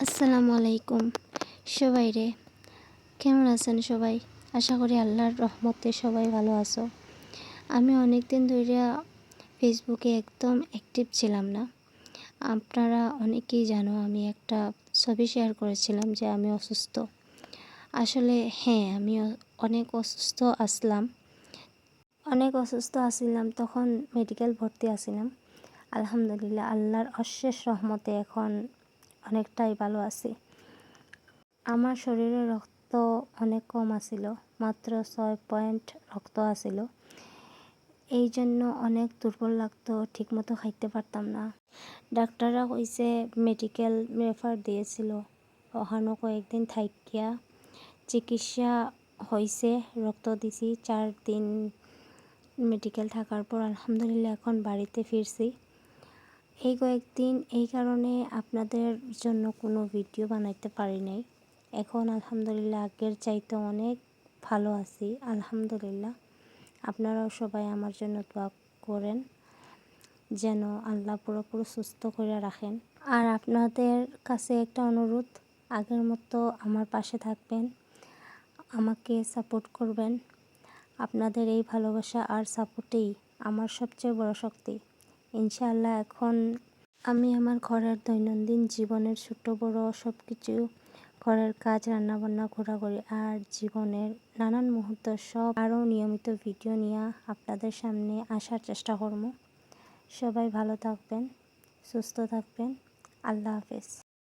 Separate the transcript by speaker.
Speaker 1: আসসালামু আলাইকুম সবাই রে, কেমন আছেন সবাই? আশা করি আল্লাহর রহমতে সবাই ভালো আছো। আমি অনেক দিন ধরে ফেসবুকে একদম অ্যাক্টিভ ছিলাম না। আপনারা অনেকেই জানো আমি একটা ছবি শেয়ার করেছিলাম যে আমি অসুস্থ। আসলে হ্যাঁ, আমি অনেক অসুস্থ আসছিলাম তখন মেডিকেল ভর্তি আছিলাম। আলহামদুলিল্লাহ, আল্লাহর অশেষ রহমতে এখন অনেকটাই ভালো আছি। আমার শরীরে রক্ত অনেক কম আছিল, মাত্র 6 পয়েন্ট রক্ত আছিল। এই জন্য অনেক দুর্বল লাগতো, ঠিকমতো খাইতে পারতাম না। ডাক্তাররা কইছে মেডিকেল রেফার দিয়েছিল। ওখানে কয়েকদিন থাইকিয়া চিকিৎসা হয়েছে, রক্ত দিছি। 4 দিন মেডিকেল থাকার পর আলহামদুলিল্লাহ এখন বাড়িতে ফিরছি। এই কয়েকদিন এই কারণে আপনাদের জন্য কোনো ভিডিও বানাইতে পারি নাই। এখন আলহামদুলিল্লাহ আগের চাইতে অনেক ভালো আছি আলহামদুলিল্লাহ। আপনারাও সবাই আমার জন্য দোয়া করেন যেন আল্লাহ পুরোপুরি সুস্থ করে রাখেন। আর আপনাদের কাছে একটা অনুরোধ, আগের মতো আমার পাশে থাকবেন, আমাকে সাপোর্ট করবেন। আপনাদের এই ভালোবাসা আর সাপোর্টেই আমার সবচেয়ে বড় শক্তি। ইনশাআল্লাহ এখন আমি আমার ঘরের দৈনন্দিন জীবনের ছোট বড় সব কিছু, ঘরের কাজ, রান্নাবান্না, ঘোরাঘুরি আর জীবনের নানান মুহূর্ত সব আরও নিয়মিত ভিডিও নিয়ে আপনাদের সামনে আসার চেষ্টা করব। সবাই ভালো থাকবেন, সুস্থ থাকবেন। আল্লাহ হাফেজ।